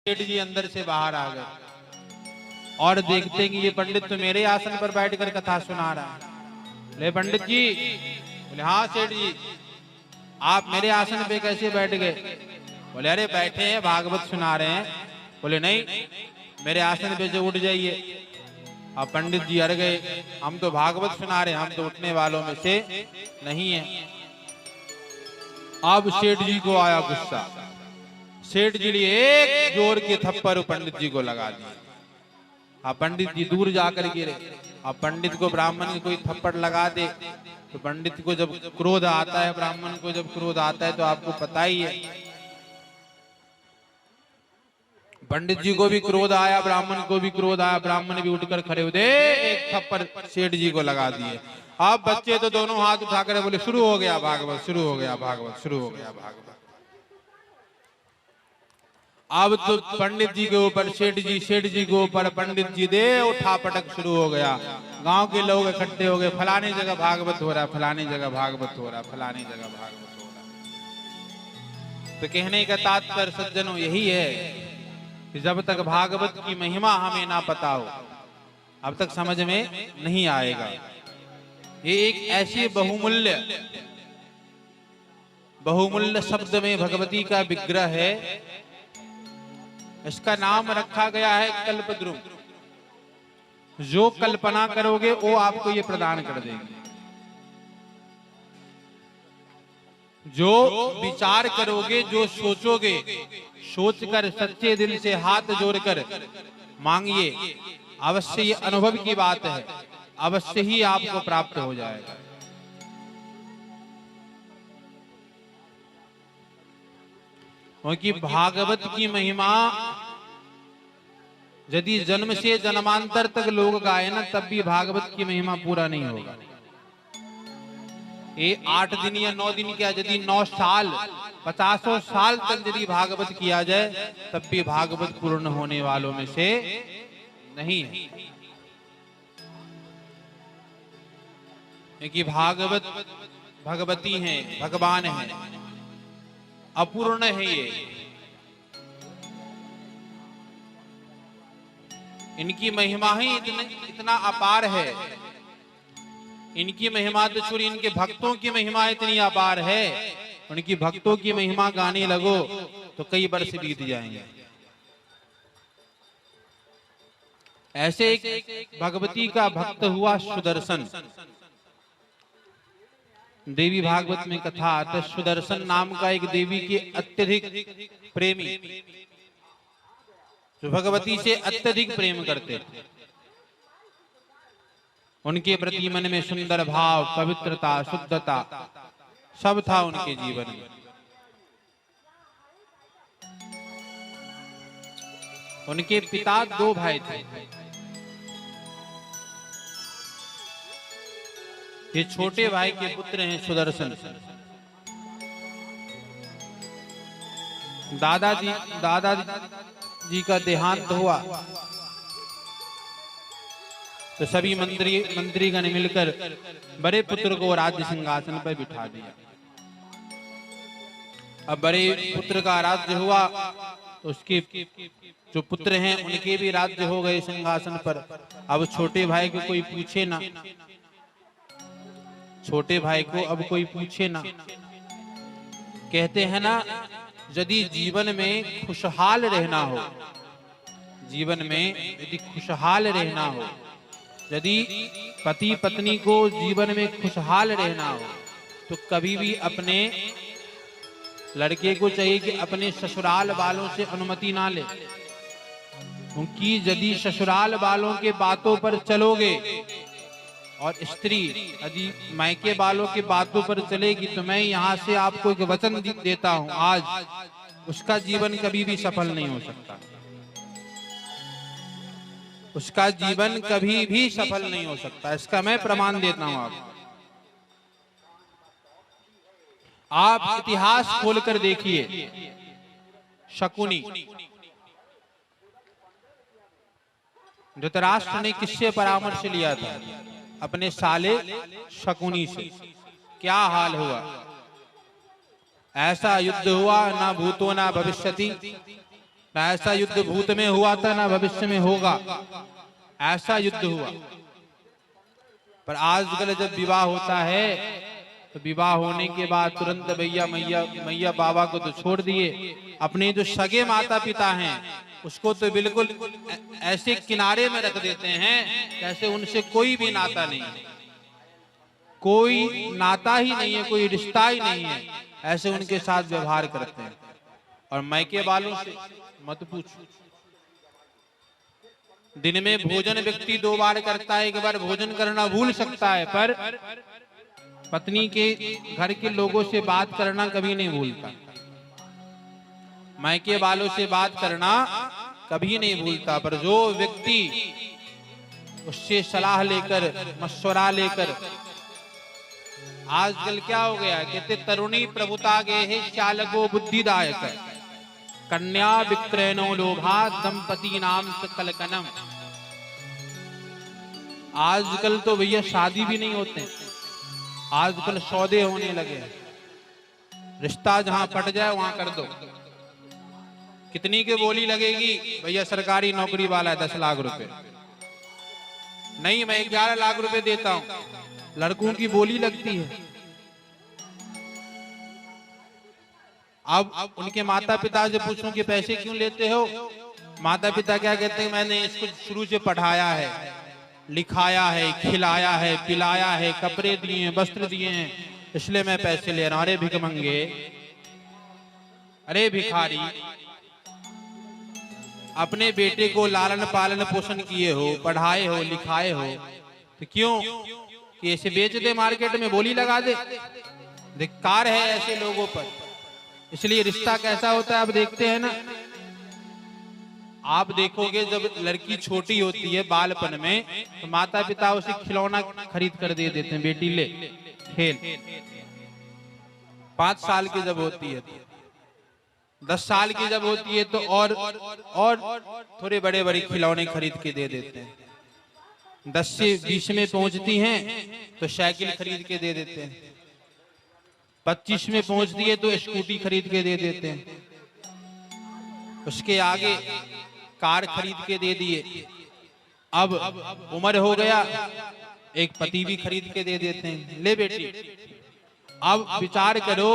सेठ जी अंदर से बाहर आ गए और देखते कि ये पंडित तो मेरे आसन पर बैठकर कथा सुना रहा है। ले पंडित जी, बोले हाँ सेठ जी, आप मेरे आसन पे कैसे बैठ गए? बोले अरे बैठे हैं भागवत सुना रहे हैं। बोले नहीं, मेरे आसन पे से उठ जाइए। अब पंडित जी अड़ गए, हम तो भागवत सुना रहे हैं, हम तो उठने वालों में से नहीं है। अब सेठ जी को आया गुस्सा। सेठ जी ने एक जोर के थप्पड़ पंडित जी को लगा दिए। अब पंडित जी दूर जाकर गिरे। अब पंडित को ब्राह्मण कोई थप्पड़ लगा दे तो पंडित को जब क्रोध आता है, ब्राह्मण को जब क्रोध आता है तो आपको पता ही है। पंडित जी को भी क्रोध आया, ब्राह्मण को भी क्रोध आया, ब्राह्मण भी उठकर खड़े हुए, एक थप्पड़ सेठ जी को लगा दिए। अब बच्चे तो दोनों हाथ उठाकर बोले शुरू हो गया भागवत, शुरू हो गया भागवत, शुरू हो गया भागवत। अब तो पंडित जी के ऊपर सेठ जी के ऊपर पंडित जी दे उठा पटक शुरू हो गया। गांव के लोग इकट्ठे हो गए, फलानी जगह भागवत हो रहा है, फलानी जगह भागवत हो रहा है, फलानी जगह भागवत हो रहा है। तो कहने का तात्पर्य सज्जनों यही है कि जब तक भागवत की महिमा हमें ना पता हो अब तक समझ में नहीं आएगा। ये एक ऐसी बहुमूल्य शब्द में भगवती का विग्रह है। इसका नाम रखा गया है कल्पद्रुम। जो कल्पना करोगे वो आपको ये प्रदान कर देंगे, जो विचार करोगे, जो सोचोगे, सोचकर सच्चे दिल से हाथ जोड़कर मांगिए, अवश्य ये अनुभव की बात है, अवश्य ही आपको प्राप्त हो जाएगा। क्योंकि भागवत की महिमा यदि जन्म से जन्मांतर तक लोग गाए ना तब भी भागवत की महिमा पूरा नहीं होगा। ये 8 दिन या 9 दिन क्या, यदि 9 साल 50 साल तक यदि भागवत किया जाए तब भी भागवत पूर्ण होने वालों में से नहीं है। क्योंकि भागवत भगवती हैं, भगवान हैं, अपूर्ण है ये। इनकी महिमा ही इतना अपार है। इनकी महिमा तो छोड़ी, इनके भक्तों की महिमा इतनी अपार है। उनकी भक्तों की महिमा गाने लगो तो कई वर्ष बीत जाएंगे। ऐसे एक भगवती का भक्त हुआ सुदर्शन। देवी भागवत में कथा आता है, सुदर्शन नाम का एक देवी के अत्यधिक प्रेमी, जो भगवती से अत्यधिक प्रेम करते थे। उनके प्रति मन में सुंदर भाव, पवित्रता, शुद्धता सब था उनके जीवन में। उनके पिता 2 भाई थे। ये छोटे भाई के पुत्र हैं सुदर्शन। दादाजी का देहांत हुआ तो सभी मंत्रीगण मिलकर बड़े पुत्र को राज्य सिंहासन पर बिठा दिया। अब बड़े पुत्र का राज्य हुआ तो उसके जो पुत्र हैं उनके भी राज्य हो गए सिंहासन पर। अब छोटे भाई को कोई पूछे ना, छोटे भाई को अब कोई पूछे ना। कहते हैं ना, यदि जीवन में खुशहाल रहना हो, जीवन में यदि खुशहाल रहना हो, यदि पति पत्नी को जीवन में खुशहाल रहना हो तो कभी भी अपने लड़के को चाहिए कि अपने ससुराल वालों से अनुमति ना ले। क्योंकि यदि ससुराल वालों के बातों पर चलोगे और स्त्री यदि मायके वालों की बातों पर चलेगी तो मैं यहाँ से आपको एक वचन देता हूँ, आज उसका जीवन कभी भी सफल नहीं हो सकता। उसका जीवन कभी भी सफल नहीं हो सकता, इसका मैं प्रमाण देता हूँ आपको। आप इतिहास खोलकर देखिए। शकुनी, धृतराष्ट्र ने किससे परामर्श लिया था? अपने साले शकुनी से। क्या हाल हुआ? ऐसा युद्ध हुआ ना भूतो ना भविष्यति, ना ऐसा युद्ध भूत में हुआ था ना भविष्य में होगा, ऐसा युद्ध हुआ। पर आजकल जब विवाह होता है तो विवाह होने के बाद तुरंत भैया मैया बाबा को तो छोड़ दिए, अपने जो सगे माता पिता हैं उसको तो बिल्कुल ऐसे किनारे में रख देते हैं जैसे उनसे कोई भी नाता नहीं है, कोई नाता ही नहीं है, कोई रिश्ता ही नहीं है, ऐसे उनके साथ व्यवहार करते हैं। और मायके वालों से मत पूछो, दिन में भोजन व्यक्ति 2 बार करता है, 1 बार भोजन करना भूल सकता है, पर पत्नी के घर के लोगों से बात करना कभी नहीं भूलता, मायके वालों से बात करना कभी नहीं भूलता। पर जो व्यक्ति उससे सलाह लेकर मशवरा लेकर, आजकल क्या हो गया, कहते तरुणी प्रभुता गे है चालको बुद्धिदायक, कन्या विक्रयणो लोभा दंपति नाम कलकनम। आजकल तो भैया शादी भी नहीं होते, आजकल सौदे होने लगे, रिश्ता जहां पट जाए वहां कर दो। कितनी की बोली लगेगी, भैया सरकारी नौकरी वाला है 10 लाख रुपए, नहीं मैं 11 लाख रुपए देता हूं, लड़कों की बोली लगती है। अब उनके माता पिता से पूछूं कि पैसे क्यों लेते हो, माता पिता क्या कहते हैं, मैंने इसको शुरू से पढ़ाया है, लिखाया है, खिलाया है, पिलाया है, कपड़े दिए हैं, वस्त्र दिए हैं, इसलिए मैं पैसे ले रहा हूं। अरे भिखमंगे, अरे भिखारी, अपने बेटे को लालन पालन पोषण किए हो, पढ़ाए हो, लिखाए हो, तो क्यों कि ऐसे बेच दे, मार्केट में बोली लगा दे। धिक्कार है ऐसे लोगों पर। इसलिए रिश्ता कैसा होता है अब देखते हैं ना, आप देखोगे जब लड़की छोटी होती है बालपन में तो माता पिता उसे खिलौना खरीद कर दे देते हैं, बेटी ले खेल। 5 साल की जब होती है, 10 साल की जब होती है तो और थोड़े बड़े बड़े खिलौने खरीद के दे देते हैं। 10 से 20 में पहुंचती हैं तो साइकिल खरीद के दे देते हैं, 25 में पहुंचती है तो स्कूटी खरीद के दे देते हैं, उसके आगे कार खरीद के दे दिए। अब उम्र हो गया, एक पति भी खरीद के दे देते हैं, ले बेटी। अब विचार करो